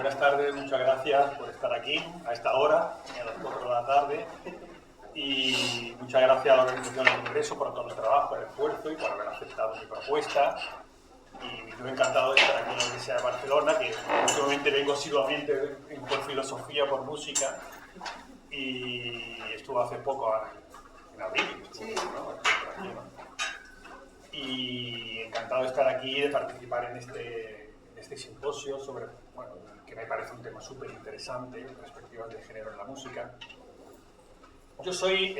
buenas tardes, muchas gracias por estar aquí a esta hora, a las 4 de la tarde. Y muchas gracias a la organización del Congreso por todo el trabajo, el esfuerzo y por haber aceptado mi propuesta. Y estoy encantado de estar aquí en la Universidad de Barcelona, que últimamente vengo asiduamente por filosofía, por música. Y estuve hace poco, en abril, ¿no? Y encantado de estar aquí y de participar en este simposio sobre, bueno, que me parece un tema súper interesante, perspectivas de género en la música. Yo soy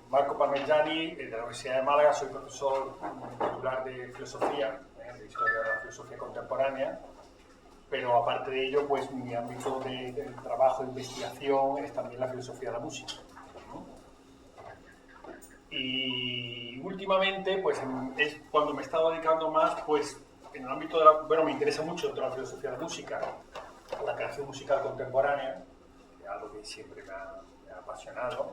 Marco Parmigiani, de la Universidad de Málaga, soy profesor titular de filosofía, de historia de la filosofía contemporánea, pero aparte de ello, pues mi ámbito de trabajo, de investigación, es también la filosofía de la música, ¿no? Y últimamente, pues es cuando me he estado dedicando más, pues en el ámbito de la, bueno, me interesa mucho dentro de la filosofía de la música, ¿no? La creación musical contemporánea, que es algo que siempre me ha apasionado,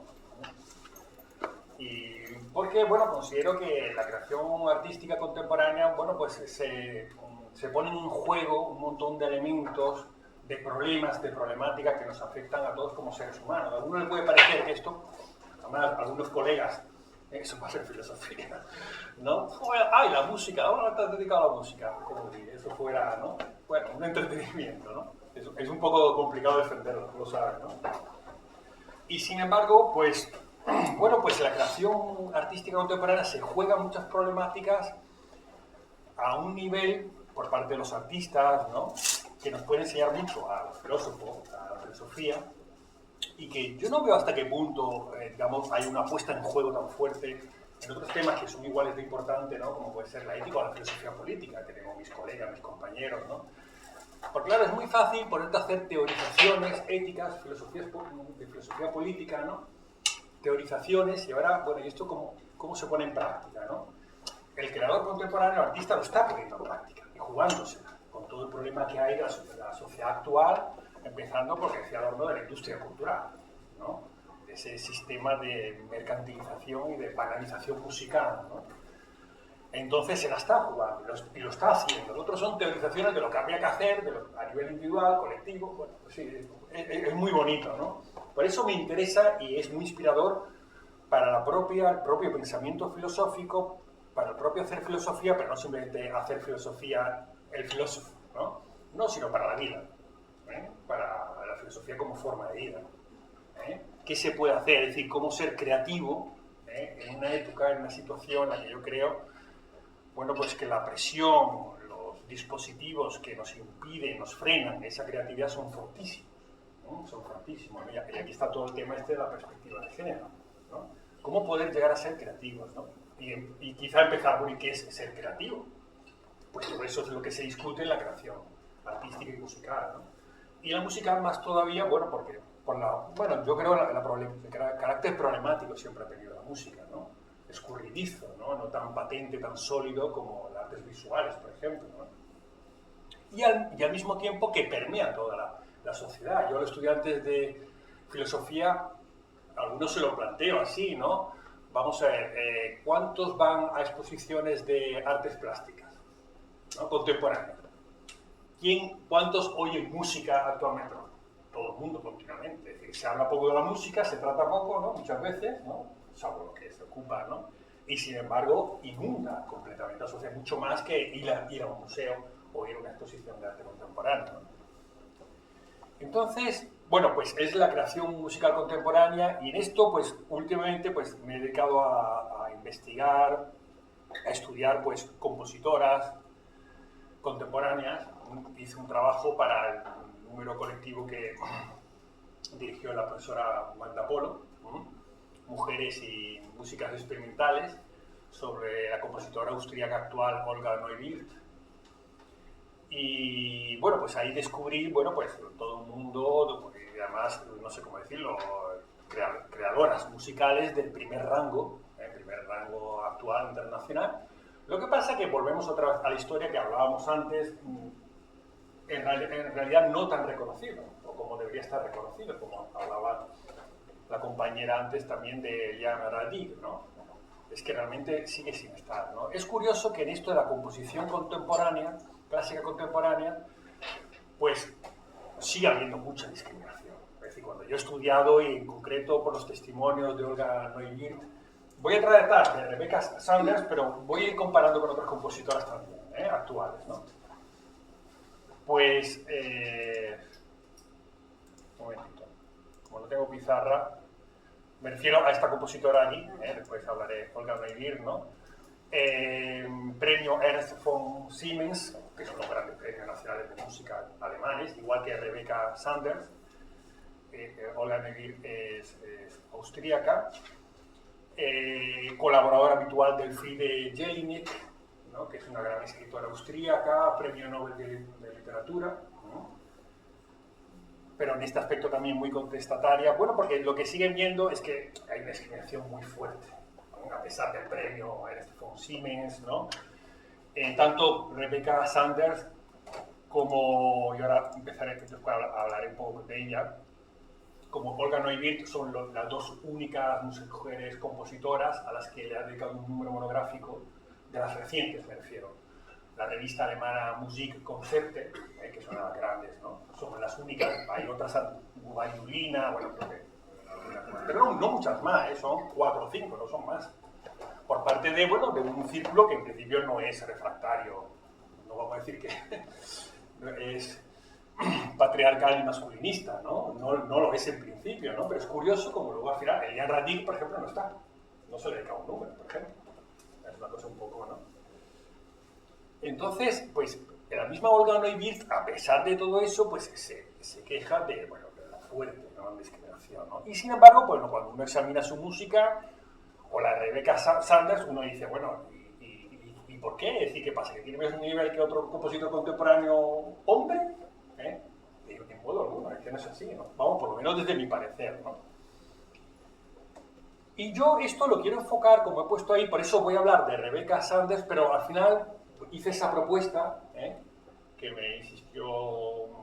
¿no? Y porque, bueno, considero que la creación artística contemporánea, bueno, pues se ponen en juego un montón de elementos, de problemas, de problemáticas que nos afectan a todos como seres humanos. A algunos les puede parecer que esto, además, algunos colegas, eso va a ser filosofía, ¿no? ¡Ay, la música! Ahora estás dedicado a la música, como si eso fuera, ¿no? Bueno, un entretenimiento, ¿no? Es un poco complicado defenderlo, lo sabes, ¿no? Y sin embargo, pues, bueno, pues la creación artística contemporánea se juega muchas problemáticas a un nivel, por parte de los artistas, ¿no?, que nos puede enseñar mucho a los filósofos, a la filosofía, y que yo no veo hasta qué punto, digamos, hay una puesta en juego tan fuerte en otros temas que son iguales de importantes, ¿no?, como puede ser la ética o la filosofía política, que tengo mis colegas, mis compañeros, ¿no? Porque claro, es muy fácil ponerte a hacer teorizaciones éticas, de filosofía política, ¿no? Teorizaciones, y ahora, bueno, ¿y esto cómo se pone en práctica, ¿no? El creador contemporáneo, el artista, lo está poniendo en práctica y jugándosela con todo el problema que hay de la sociedad actual, empezando porque decía Adorno de la industria cultural, ¿no? De ese sistema de mercantilización y de banalización musical, ¿no? Entonces se la está jugando y lo está haciendo. Los otros son teorizaciones de lo que habría que hacer a nivel individual, colectivo. Bueno, pues sí, es muy bonito, ¿no? Por eso me interesa y es muy inspirador para el propio pensamiento filosófico, para el propio hacer filosofía, pero no simplemente hacer filosofía el filósofo, ¿no? No, sino para la vida, ¿eh? Para la filosofía como forma de vida, ¿eh? ¿Qué se puede hacer? Es decir, cómo ser creativo, ¿eh?, en una época, en una situación en la que yo creo, bueno, pues que la presión, los dispositivos que nos impiden, nos frenan esa creatividad son fortísimos, ¿no? Son fortísimos, ¿no? Y aquí está todo el tema de la perspectiva de género, ¿no? ¿Cómo poder llegar a ser creativos, ¿no? Y quizá empezar por ¿qué es ser creativo? Pues por eso es lo que se discute en la creación artística y musical, ¿no? Y la musical más todavía, bueno, porque bueno, yo creo el carácter problemático siempre ha tenido la música, ¿no? Escurridizo, ¿no? No tan patente, tan sólido como las artes visuales, por ejemplo, ¿no? Y al mismo tiempo que permea toda la sociedad. Yo a los estudiantes de filosofía, algunos se lo planteo así, ¿no? Vamos a ver, ¿cuántos van a exposiciones de artes plásticas, ¿no?, contemporáneas? ¿Cuántos oyen música actualmente? Todo el mundo continuamente. Es decir, se habla poco de la música, se trata poco, ¿no?, muchas veces, ¿no?, salvo lo que se ocupa, ¿no? Y sin embargo, inunda completamente la sociedad, mucho más que ir a un museo o ir a una exposición de arte contemporáneo, ¿no? Entonces, bueno, pues es la creación musical contemporánea, y en esto, pues, últimamente, pues, me he dedicado a investigar, a estudiar, pues, compositoras contemporáneas. Hice un trabajo para el número colectivo que dirigió la profesora Magda Polo, Mujeres y músicas experimentales, sobre la compositora austríaca actual Olga Neuwirth. Y bueno, pues ahí descubrí, bueno, pues todo un mundo, y además, no sé cómo decirlo, creadoras musicales del primer rango actual internacional. Lo que pasa es que volvemos otra vez a la historia que hablábamos antes, en realidad no tan reconocido, o como debería estar reconocido, como hablaba la compañera antes también de Eliane Radig, ¿no? Es que realmente sigue sin estar, ¿no? Es curioso que en esto de la composición contemporánea, clásica contemporánea, pues sigue habiendo mucha discriminación. Es decir, cuando yo he estudiado, y en concreto por los testimonios de Olga Neuwirth, voy a tratar de Rebecca Sanders, pero voy a ir comparando con otras compositoras también, actuales, ¿no? Pues, un momentito, como no tengo pizarra, me refiero a esta compositora aquí, después hablaré de Olga Neuwirth, ¿no? Premio Ernst von Siemens, que son los grandes premios nacionales de música alemanes, igual que Rebecca Sanders. Olga Neuwirth es austríaca, colaboradora habitual del Friede Jelinek, ¿no? Que es una gran escritora austríaca, premio Nobel de literatura, ¿no? Pero en este aspecto también muy contestataria. Bueno, porque lo que siguen viendo es que hay una discriminación muy fuerte, ¿no? A pesar del premio Ernst von Siemens, ¿no? Tanto Rebecca Sanders como, y ahora empezaré a hablar un poco de ella, como Olga Neuwirth son las dos únicas mujeres compositoras a las que le ha dedicado un número monográfico, de las recientes me refiero. La revista alemana Musik Konzepte, que son las grandes, ¿no? Son las únicas, hay otras, Bayulina, bueno, creo que, pero no muchas más, son 4 o 5, no son más. Por parte de, bueno, de un círculo que en principio no es refractario, no vamos a decir que es patriarcal y masculinista, ¿no? No lo es en principio, ¿no? Pero es curioso como luego al final Eliane Radic, por ejemplo, no está. No se le dedica un número, por ejemplo. Es una cosa un poco, ¿no? Entonces, pues, la misma Olga Neuwirth, a pesar de todo eso, pues se queja de, bueno, de la fuerte, ¿no? Discriminación, ¿no? Y sin embargo, pues, cuando uno examina su música, o la Rebecca Sanders, uno dice, bueno, ¿y por qué? Es decir, ¿qué pasa? ¿Que tiene el mismo nivel que otro compositor contemporáneo hombre? En modo alguno, es que no es así, ¿no? Vamos, por lo menos desde mi parecer, ¿no? Y yo esto lo quiero enfocar, como he puesto ahí, por eso voy a hablar de Rebecca Sanders, pero al final hice esa propuesta, que me insistió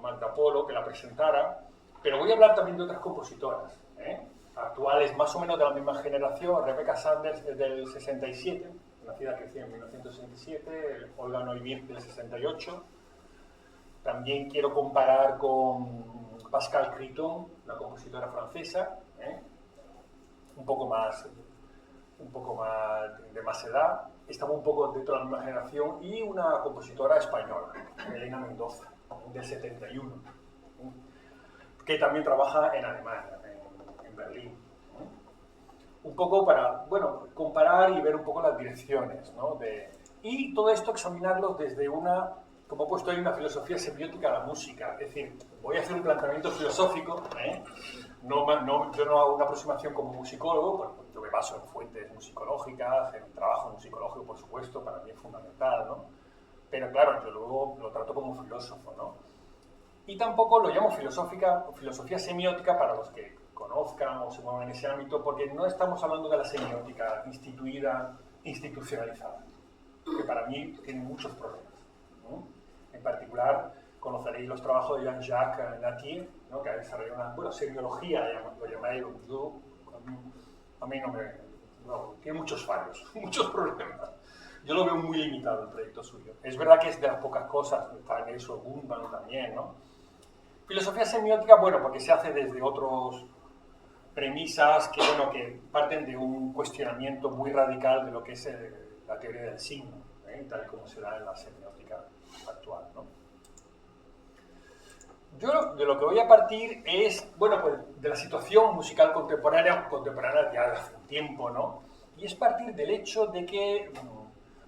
Marta Polo, que la presentara, pero voy a hablar también de otras compositoras, actuales, más o menos de la misma generación. Rebecca Sanders es del 67, nacida creció en 1967, Olga Neuwirth del 68. También quiero comparar con Pascal Criton, una compositora francesa, un poco más de más edad, estaba un poco dentro de la misma generación, y una compositora española, Elena Mendoza, del 71, que también trabaja en Alemania, en Berlín. Un poco para, bueno, comparar y ver un poco las direcciones, ¿no? Y todo esto examinarlo desde una, como he puesto ahí, una filosofía semiótica de la música. Es decir, voy a hacer un planteamiento filosófico, yo no hago una aproximación como musicólogo, porque yo me baso en fuentes musicológicas, en trabajo musicológico, por supuesto, para mí es fundamental, ¿no? Pero claro, yo luego lo trato como filósofo, ¿no? Y tampoco lo llamo filosofía semiótica para los que conozcan o se muevan en ese ámbito, porque no estamos hablando de la semiótica instituida, institucionalizada, que para mí tiene muchos problemas, ¿no? En particular, conoceréis los trabajos de Jean-Jacques Nattier, ¿no? Que ha desarrollado una, bueno, semiología, lo llamáis, a mí no, tiene muchos fallos, muchos problemas. Yo lo veo muy limitado el proyecto suyo. Es verdad que es de las pocas cosas, está en eso Gundam también, ¿no? Filosofía semiótica, bueno, porque se hace desde otras premisas que, bueno, que parten de un cuestionamiento muy radical de lo que es la teoría del signo, tal y como se da en la semiótica actual, ¿no? Yo de lo que voy a partir es, bueno, pues de la situación musical contemporánea ya de hace un tiempo, ¿no? Y es partir del hecho de que,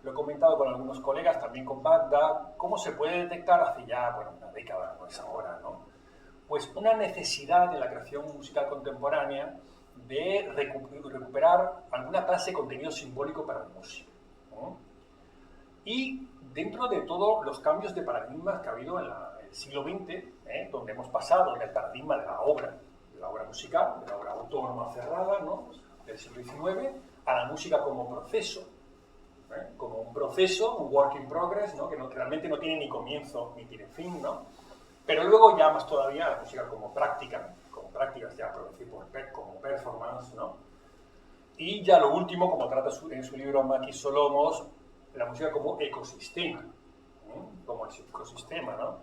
lo he comentado con algunos colegas, también con Bagdad, cómo se puede detectar hace ya, bueno, una década, no es ahora, ¿no? Pues una necesidad de la creación musical contemporánea de recuperar alguna clase de contenido simbólico para el músico, ¿no? Y dentro de todos los cambios de paradigmas que ha habido en el siglo XX, donde hemos pasado del paradigma de la obra musical, de la obra autónoma cerrada, ¿no? Del siglo XIX, a la música como proceso, como un proceso, un work in progress, ¿no? Que realmente no tiene ni comienzo ni tiene fin, ¿no? Pero luego ya más todavía la música como prácticas ya, por decir, como performance, ¿no? Y ya lo último, como trata en su libro Makis Solomos, la música como ecosistema, como ecosistema, ¿no?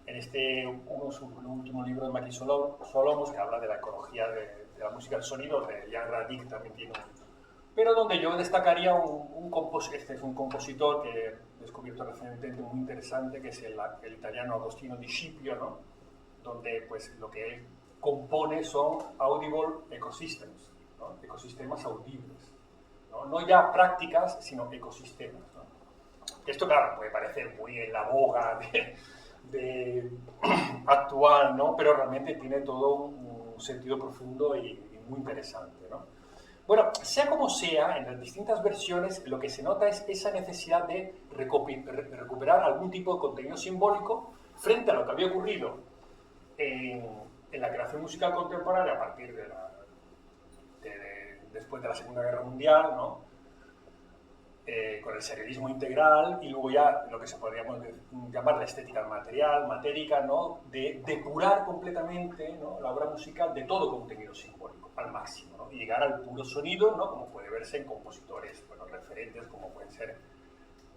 en su último libro de Maki Solomos, que habla de la ecología de la música del sonido, de Jan Radic también tiene pero donde yo destacaría este es un compositor que he descubierto recientemente muy interesante, que es el italiano Agostino Di Scipio, ¿no? Donde pues lo que él compone son audible ecosystems, ¿no? Ecosistemas audibles, ¿no? No ya prácticas, sino ecosistemas, ¿no? Esto, claro, puede parecer muy en la boga actual, ¿no? Pero realmente tiene todo un sentido profundo y muy interesante, ¿no? Bueno, sea como sea, en las distintas versiones lo que se nota es esa necesidad de recuperar algún tipo de contenido simbólico frente a lo que había ocurrido en la creación musical contemporánea a partir después de la Segunda Guerra Mundial, ¿no? Con el serialismo integral y luego ya lo que se podría llamar la estética material, matérica, ¿no? De depurar completamente, ¿no? La obra musical de todo contenido simbólico al máximo, ¿no? Y llegar al puro sonido, ¿no? Como puede verse en compositores, bueno, referentes como pueden ser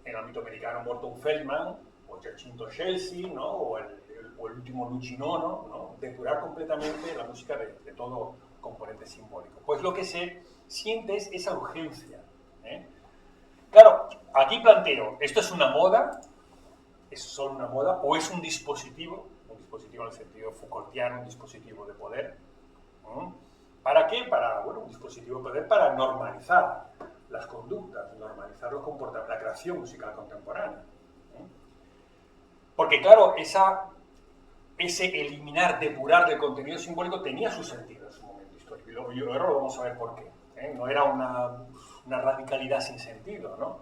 en el ámbito americano Morton Feldman o Giacinto Scelsi, ¿no? O el último Luigi Nono, ¿no? Depurar completamente la música de todo componente simbólico. Pues lo que se siente es esa urgencia, ¿eh? Claro, aquí planteo, ¿esto es una moda? ¿Es solo una moda? ¿O es un dispositivo en el sentido Foucaultiano, un dispositivo de poder? ¿Para qué? Bueno, un dispositivo de poder para normalizar las conductas, normalizar los comportamientos, la creación musical contemporánea. Porque claro, ese eliminar, depurar del contenido simbólico tenía su sentido en su momento histórico. Y ahora lo vamos a ver por qué. No era una radicalidad sin sentido, ¿no?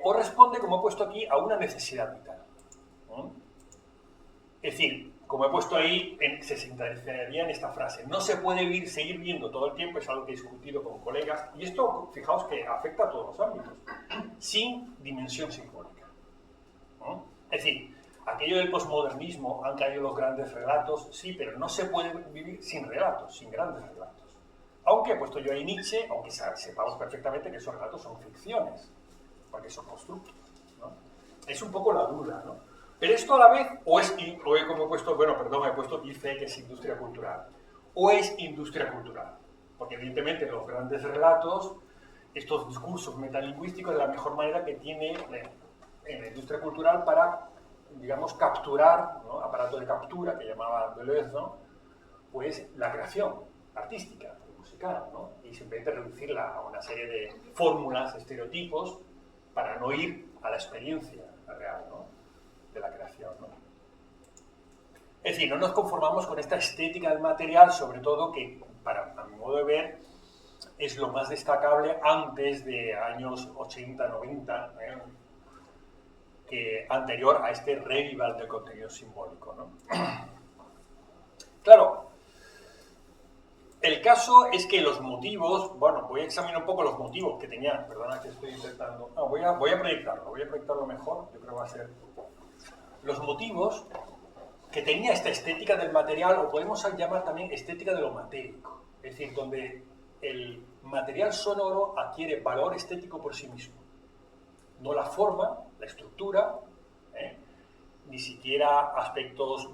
O responde, como he puesto aquí, a una necesidad vital, ¿no? Es decir, como he puesto ahí, se sintetizaría en esta frase: no se puede seguir viendo todo el tiempo, es algo que he discutido con colegas, y esto, fijaos que afecta a todos los ámbitos, sin dimensión simbólica, ¿no? Es decir, aquello del posmodernismo, han caído los grandes relatos, sí, pero no se puede vivir sin relatos, sin grandes relatos. Aunque he puesto yo ahí Nietzsche, aunque sepamos perfectamente que esos relatos son ficciones, porque son constructos, ¿no? Es un poco la duda, ¿no? Pero esto a la vez, como he puesto, he puesto ICE, que es industria cultural, o es industria cultural, porque evidentemente los grandes relatos, estos discursos metalingüísticos, de la mejor manera que tiene en la industria cultural para, digamos, capturar, ¿no? Aparato de captura, que llamaba Deleuze, ¿no? Pues la creación artística, musical, ¿no? Y simplemente reducirla a una serie de fórmulas, estereotipos, para no ir a la experiencia real, ¿no? De la creación, ¿no? Es decir, no nos conformamos con esta estética del material, sobre todo que, a mi modo de ver, es lo más destacable antes de años 80, 90, que anterior a este revival del contenido simbólico, ¿no? Claro, el caso es que los motivos, bueno, voy a examinar un poco los motivos que tenía, perdona que estoy intentando, no, voy a proyectarlo mejor, yo creo que va a ser los motivos que tenía esta estética del material, o podemos llamar también estética de lo matérico, es decir, donde el material sonoro adquiere valor estético por sí mismo, no la forma, la estructura, ni siquiera aspectos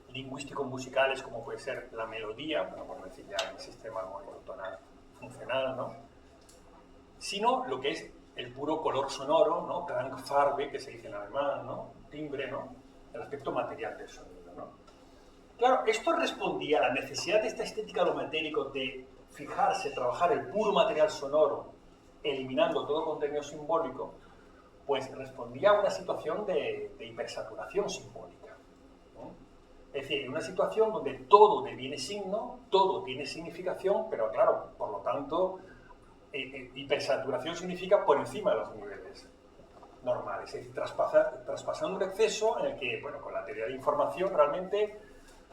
lingüísticos musicales como puede ser la melodía, bueno, por decir ya el sistema armónico tonal funcional, ¿no? Sino lo que es el puro color sonoro, ¿no? Klangfarbe, que se dice en alemán, ¿no? Timbre, ¿no? El aspecto material del sonido, ¿no? Claro, esto respondía a la necesidad de esta estética de lo matérico de fijarse, trabajar el puro material sonoro, eliminando todo contenido simbólico, pues respondía a una situación de hipersaturación simbólica, ¿no? Es decir, una situación donde todo deviene signo, todo tiene significación, pero claro, por lo tanto, hipersaturación significa por encima de los niveles normales, es decir, traspasando un exceso en el que, bueno, con la teoría de información realmente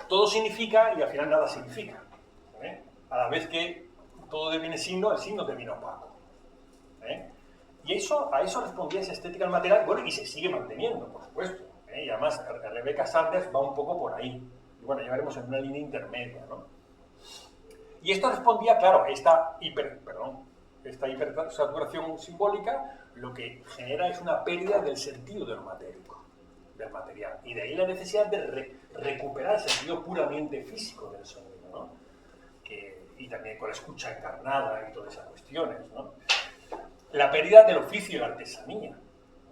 todo significa y al final nada significa, ¿eh? A la vez que todo deviene signo, el signo deviene opaco, ¿eh? Y a eso respondía esa estética del material, bueno, y se sigue manteniendo, por supuesto, ¿eh? Y además Rebecca Sanders va un poco por ahí, y bueno, ya veremos en una línea intermedia, ¿no? Y esto respondía, claro, esta hipersaturación simbólica lo que genera es una pérdida del sentido de lo matérico, del material. Y de ahí la necesidad de recuperar el sentido puramente físico del sonido, ¿no? Y también con la escucha encarnada y todas esas cuestiones, ¿no? La pérdida del oficio y la artesanía,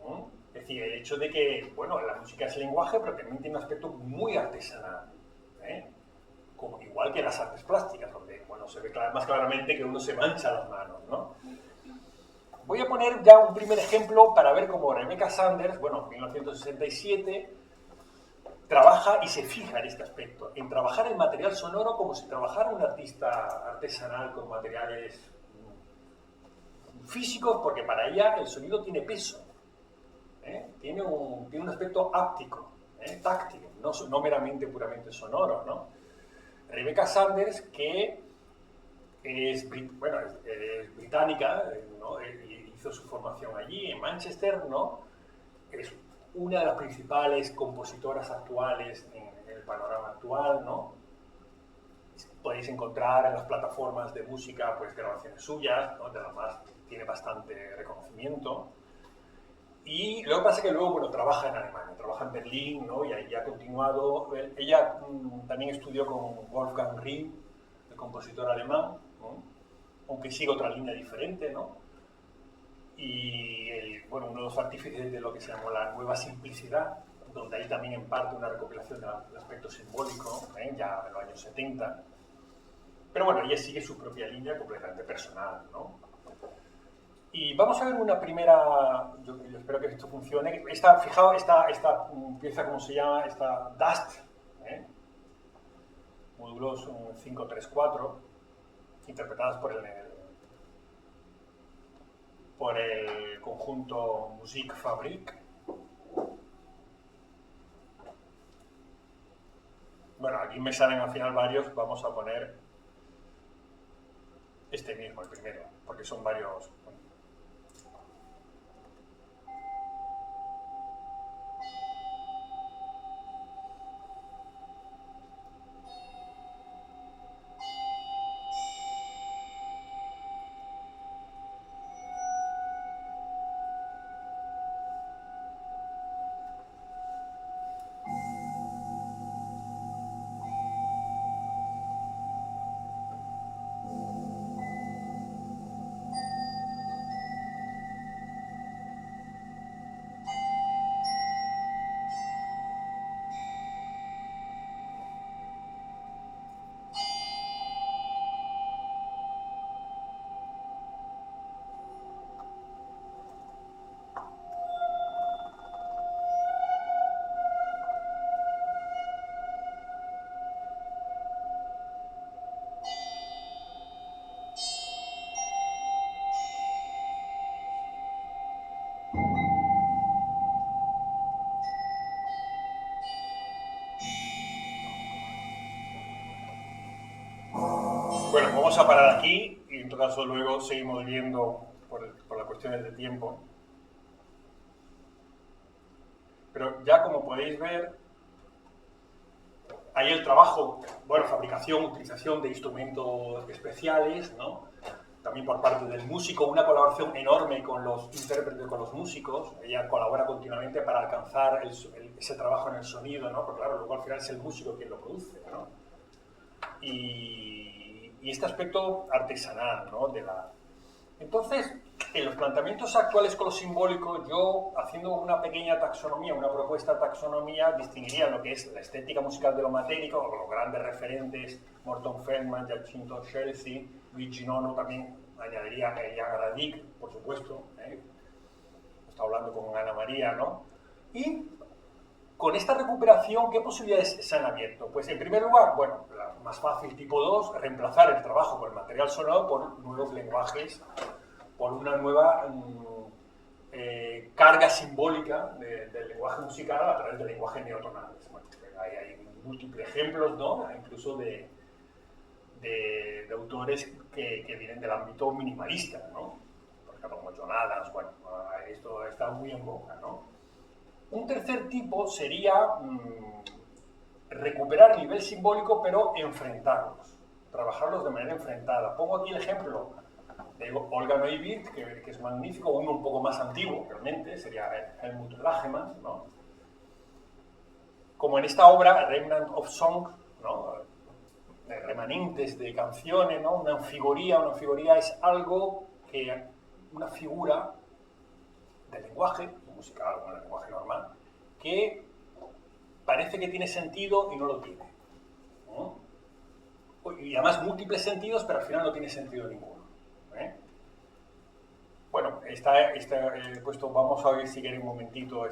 ¿no? Es decir, el hecho de que, bueno, la música es lenguaje, pero también tiene un aspecto muy artesanal, ¿eh? Como, igual que las artes plásticas, donde, bueno, se ve más claramente que uno se mancha las manos, ¿no? Voy a poner ya un primer ejemplo para ver cómo Rebecca Sanders, bueno, en 1967, trabaja y se fija en este aspecto, en trabajar el material sonoro como si trabajara un artista artesanal con materiales físicos, porque para ella el sonido tiene peso, ¿eh? Tiene un aspecto áptico, táctil, no meramente puramente sonoro, ¿no? Rebecca Sanders, que es británica, ¿no? Hizo su formación allí en Manchester, ¿no? Es una de las principales compositoras actuales en el panorama actual, ¿no? Podéis encontrar en las plataformas de música pues grabaciones suyas, ¿no? De las más tiene bastante reconocimiento. Y lo que pasa es que luego, bueno, trabaja en Alemania, trabaja en Berlín, ¿no? Y ahí ha continuado. Ella también estudió con Wolfgang Riem, el compositor alemán, ¿no? Aunque sigue otra línea diferente, ¿no? Y bueno, uno de los artífices de lo que se llamó la nueva simplicidad, donde hay también en parte una recopilación del aspecto simbólico, ya en los años 70. Pero bueno, ella sigue su propia línea completamente personal, ¿no? Y vamos a ver una primera, yo espero que esto funcione. Fijaos, esta pieza, ¿cómo se llama? Esta Dust, módulos 534, interpretadas por el conjunto Musikfabrik. Bueno, aquí me salen al final varios, vamos a poner este mismo, el primero, porque son varios. Bueno, vamos a parar aquí y en todo caso luego seguimos viendo por las cuestiones de tiempo. Pero ya como podéis ver, hay el trabajo, bueno, fabricación, utilización de instrumentos especiales, ¿no? También por parte del músico, una colaboración enorme con los intérpretes, con los músicos. Ella colabora continuamente para alcanzar ese trabajo en el sonido, ¿no? Porque claro, luego al final es el músico quien lo produce, ¿no? Y este aspecto artesanal, ¿no? Entonces, en los planteamientos actuales con lo simbólico, yo, haciendo una pequeña taxonomía, una propuesta de taxonomía, distinguiría lo que es la estética musical de lo matérico, o los grandes referentes, Morton Feldman, Giacinto Scelsi, Luigi Nono, también añadiría Eliane Radic, por supuesto, está hablando con Ana María, ¿no? Y con esta recuperación, ¿qué posibilidades se han abierto? Pues en primer lugar, bueno, la más fácil, tipo 2, reemplazar el trabajo con el material sonoro por nuevos lenguajes, por una nueva carga simbólica del lenguaje musical a través del lenguaje neotonal. Bueno, hay múltiples ejemplos, ¿no? Incluso de autores que vienen del ámbito minimalista, ¿no? Por ejemplo, como John Adams, bueno, esto está muy en boga, ¿no? Un tercer tipo sería recuperar el nivel simbólico, pero enfrentarlos, trabajarlos de manera enfrentada. Pongo aquí el ejemplo de Olga Neubert, que es magnífico, uno un poco más antiguo, realmente, sería Helmut Lagemann, ¿no? como en esta obra, Remnant of Song, ¿no? Remanentes de canciones, ¿no? Una anfigoría es algo que, una figura del lenguaje, musical o el lenguaje normal, que parece que tiene sentido y no lo tiene, ¿no? Y además múltiples sentidos, pero al final no tiene sentido ninguno, ¿eh? Bueno, está puesto, vamos a ver si queréis un momentito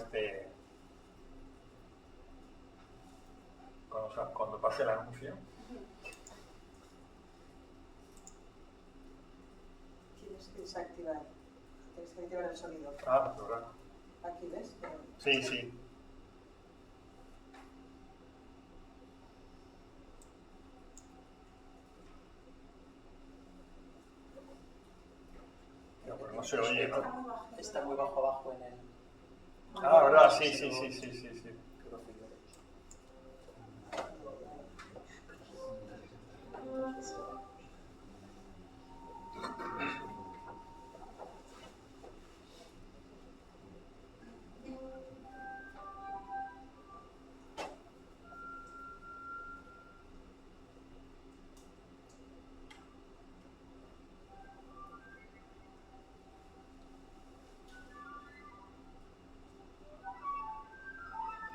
cuando pase el anuncio. Tienes que desactivar el sonido. Ah, verdad. Aquí ves. Sí, sí. No, pero no se oye, ¿no? Está muy bajo abajo en el... Ah, verdad, sí.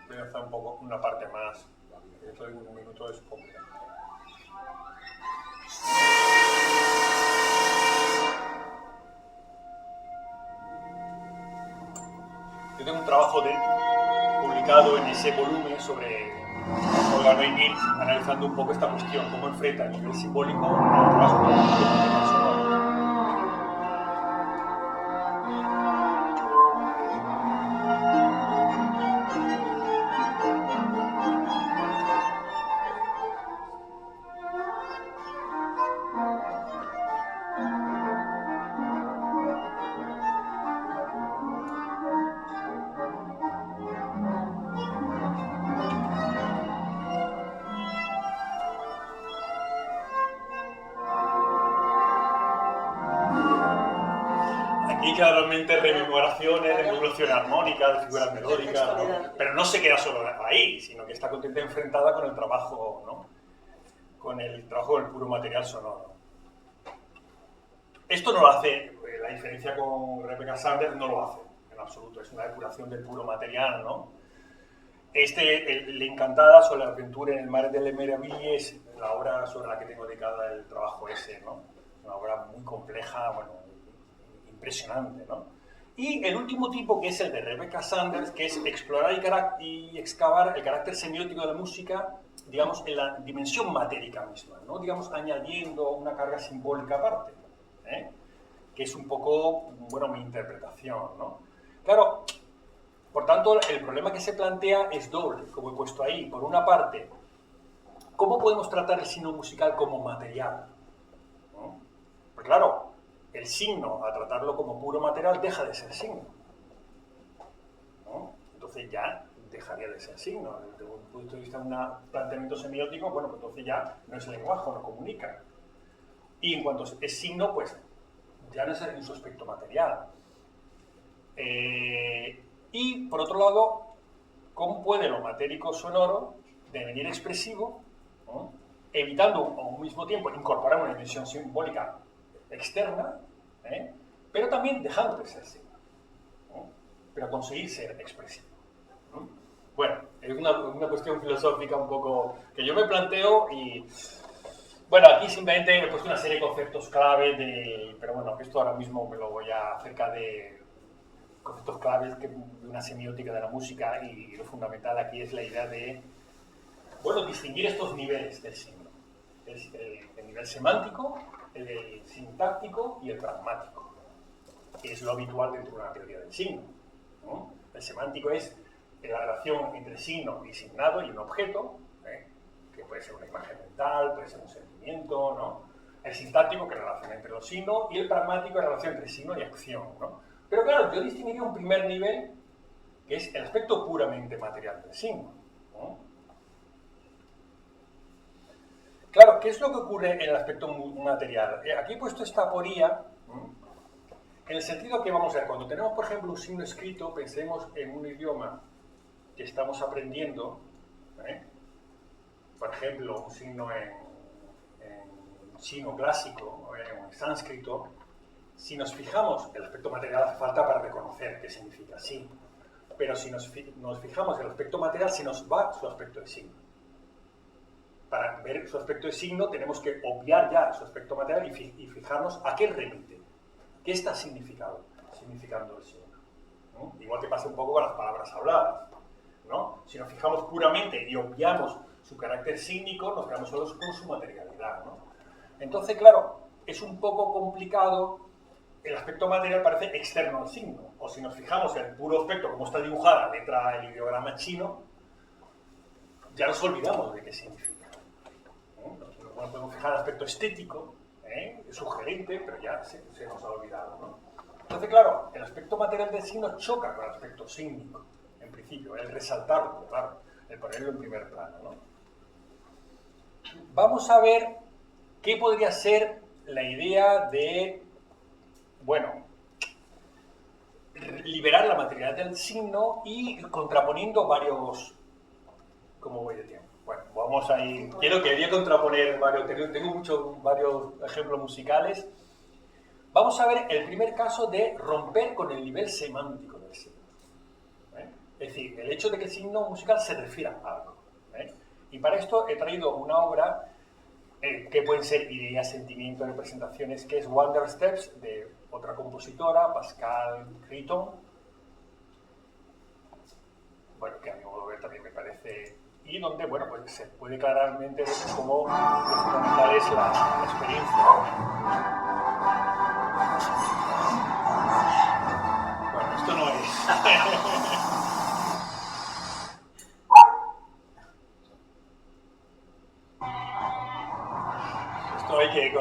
Voy a hacer un poco una parte más. Esto en un minuto es complicado. Yo tengo un trabajo publicado en ese volumen sobre Organo y Mills, analizando un poco esta cuestión, cómo enfrenta a nivel simbólico al trabajo con el sonoro. Aquí claramente rememoración armónica, de figuras melódicas, ¿no? Pero no se queda solo ahí, sino que está contenta enfrentada con el trabajo, ¿no? Con el trabajo del puro material sonoro. Esto no lo hace, la diferencia con Rebecca Sanders no lo hace, en absoluto, es una depuración del puro material, ¿no? Le Encantada sobre la aventura en el mar de Le Meraville es la obra sobre la que tengo dedicada el trabajo ese, ¿no? Una obra muy compleja, bueno, impresionante, ¿no? Y el último tipo, que es el de Rebecca Sanders, que es explorar y excavar el carácter semiótico de la música, digamos, en la dimensión matérica misma, ¿no? Digamos, añadiendo una carga simbólica aparte, ¿eh? Que es un poco, bueno, mi interpretación, ¿no? Claro, por tanto, el problema que se plantea es doble, como he puesto ahí. Por una parte, ¿cómo podemos tratar el signo musical como material? ¿No? Pues claro, el signo, a tratarlo como puro material, deja de ser signo, ¿no? Entonces ya dejaría de ser signo. Desde un punto de vista de un planteamiento semiótico, bueno, pues entonces ya no es lenguaje, no comunica. Y en cuanto es signo, pues ya no es en su aspecto material. Y, por otro lado, ¿cómo puede lo matérico sonoro devenir expresivo, ¿no? Evitando a un mismo tiempo incorporar una dimensión simbólica externa, pero también dejando de ser signo, ¿no? Pero conseguir ser expresivo, ¿no? Bueno, es una cuestión filosófica un poco que yo me planteo y... Bueno, aquí simplemente he puesto una serie de conceptos clave, pero bueno, esto ahora mismo me lo voy a acerca de conceptos claves de una semiótica de la música, y lo fundamental aquí es la idea de, bueno, distinguir estos niveles del signo. El nivel semántico, el sintáctico y el pragmático, que es lo habitual dentro de una teoría del signo, ¿no? El semántico es la relación entre signo y signado y un objeto, que puede ser una imagen mental, puede ser un sentimiento, ¿no? El sintáctico, que es la relación entre los signos, y el pragmático, la relación entre signo y acción, ¿no? Pero claro, yo distinguiría un primer nivel, que es el aspecto puramente material del signo, ¿no? Claro, ¿qué es lo que ocurre en el aspecto material? Aquí he puesto esta aporía, ¿no? En el sentido que, vamos a ver, cuando tenemos, por ejemplo, un signo escrito, pensemos en un idioma que estamos aprendiendo, Por ejemplo, un signo en chino clásico o en sánscrito, si nos fijamos, el aspecto material hace falta para reconocer qué significa sí, pero si nos fijamos en el aspecto material, se nos va su aspecto de signo. Para ver su aspecto de signo tenemos que obviar ya su aspecto material y fijarnos a qué remite, qué está significando el signo, ¿no? Igual que pasa un poco con las palabras habladas, ¿no? Si nos fijamos puramente y obviamos su carácter sígnico, nos quedamos solos con su materialidad, ¿no? Entonces, claro, es un poco complicado. El aspecto material parece externo al signo, o si nos fijamos en el puro aspecto, como está dibujada la letra, el ideograma chino, ya nos olvidamos de qué significa. Nos podemos fijar en el aspecto estético, sugerente, pero ya se nos ha olvidado, ¿no? Entonces, claro, el aspecto material del signo choca con el aspecto sígnico, en principio, el resaltarlo, claro, el ponerlo en primer plano, ¿no? Vamos a ver qué podría ser la idea de, bueno, liberar la materialidad del signo y contraponiendo varios... ¿Cómo voy de tiempo? Bueno, vamos a ir... Quería contraponer varios... Tengo varios ejemplos musicales. Vamos a ver el primer caso de romper con el nivel semántico del signo. Es decir, el hecho de que el signo musical se refiera a algo. Y para esto he traído una obra que pueden ser ideas, sentimientos, representaciones, que es Wonder Steps, de otra compositora, Pascal Criton. Bueno, que a mi modo de ver también me parece... Y donde, bueno, pues se puede claramente ver cómo fundamental es la experiencia. Bueno, esto no es...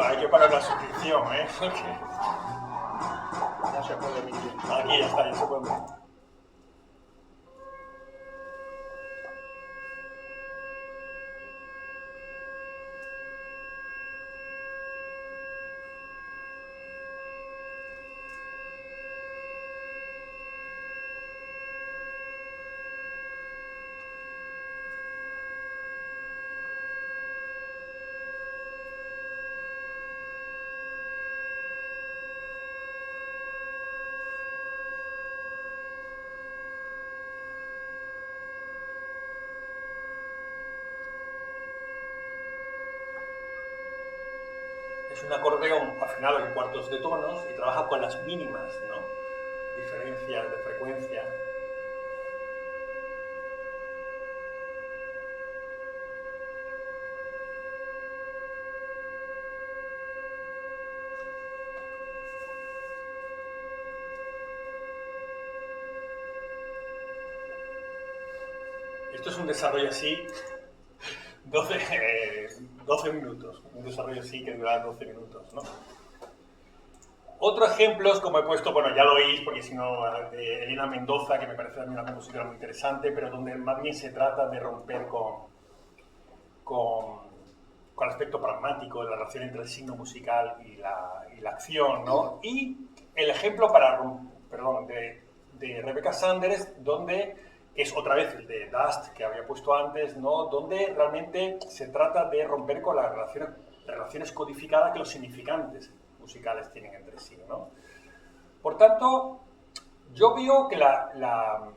Hay que pagar la suscripción, ¿eh? Ya se puede emitir. Aquí ya está, ya se puede emitir. Es un acordeón afinado en cuartos de tonos y trabaja con las mínimas, ¿no? Diferencias de frecuencia. Esto es un desarrollo así, 12 minutos, un desarrollo así que dura 12 minutos, ¿no? Otro ejemplo es, como he puesto, bueno, ya lo oís, porque si no, de Elena Mendoza, que me parece también una compositora muy interesante, pero donde más bien se trata de romper con el aspecto pragmático de la relación entre el signo musical y la acción, ¿no? Y el ejemplo de Rebecca Sanders, donde es otra vez el de Dust que había puesto antes, ¿no? Donde realmente se trata de romper con las relaciones codificadas que los significantes musicales tienen entre sí, ¿no? Por tanto, yo veo que la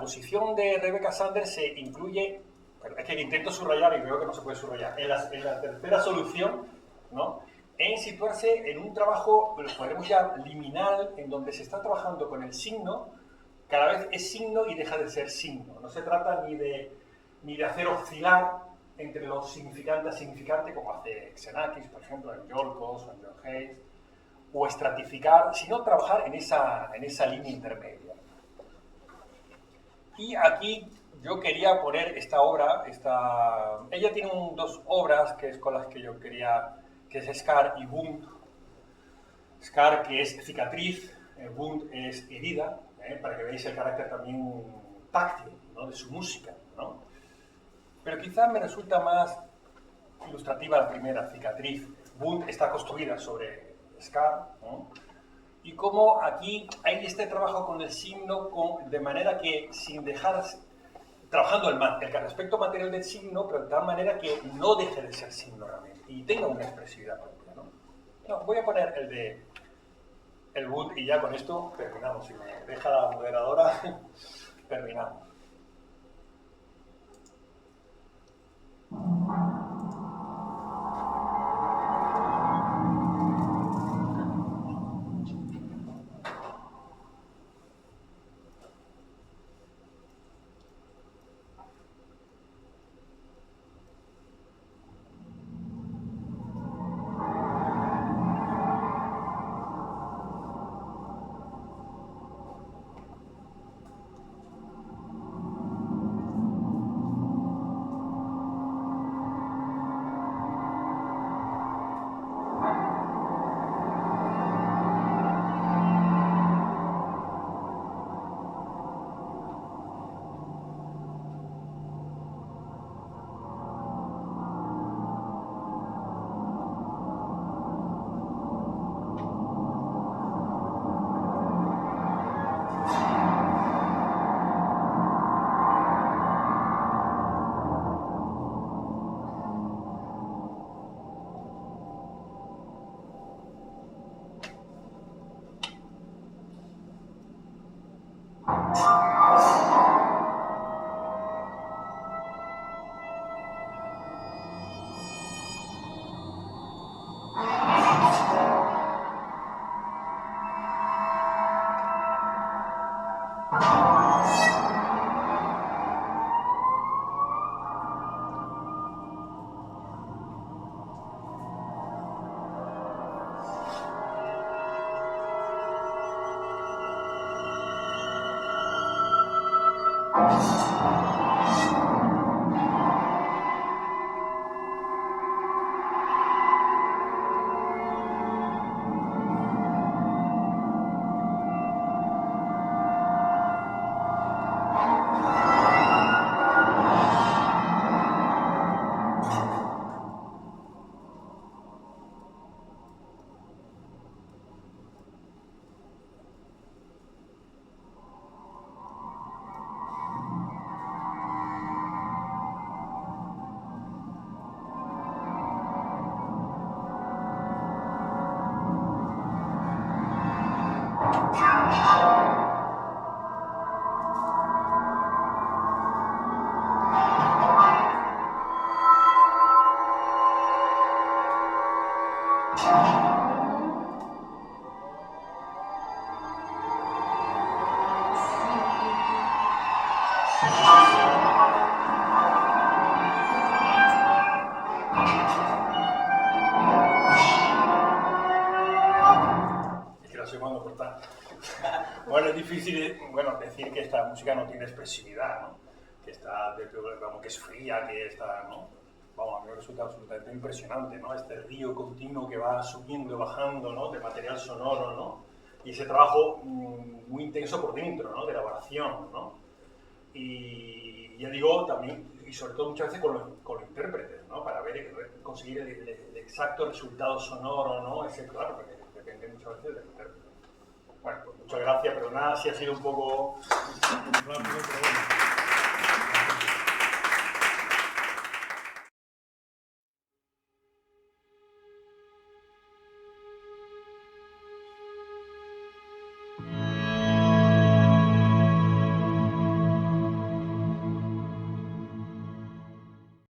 posición de Rebecca Sanders se incluye, es que intento subrayar y veo que no se puede subrayar, en la tercera solución, ¿no? En situarse en un trabajo, lo podemos llamar liminal, en donde se está trabajando con el signo. Cada vez es signo y deja de ser signo. No se trata ni de hacer oscilar entre los significantes a significante, como hace Xenakis, por ejemplo, en Yorkos o en John Hayes, o estratificar, sino trabajar en esa línea intermedia. Y aquí yo quería poner esta obra, ella tiene dos obras que es con las que yo quería, que es Scar y Wund. Scar, que es cicatriz, Wund es herida, para que veáis el carácter también táctil, ¿no? De su música, ¿no? Pero quizás me resulta más ilustrativa la primera, cicatriz. Wund está construida sobre Scar, ¿no? Y como aquí hay este trabajo con el signo de manera que sin dejar trabajando el aspecto material del signo, pero de tal manera que no deje de ser signo realmente y tenga una expresividad propia, ¿no? No, voy a poner el de el boot y ya con esto terminamos. Si me deja la moderadora, terminamos. Bueno, es difícil decir que esta música no tiene expresividad, ¿no? Que está, que es fría, que está, ¿no? Vamos, a mí me resulta absolutamente impresionante, ¿no? Este río continuo que va subiendo y bajando, ¿no? De material sonoro, ¿no? Y ese trabajo muy intenso por dentro, ¿no? De elaboración, ¿no? Y ya digo, también, y sobre todo muchas veces con los intérpretes, ¿no? Para conseguir el exacto resultado sonoro, ¿no? Ese, claro, porque depende muchas veces del intérprete. Bueno, pues muchas gracias, pero nada, sí ha sido un poco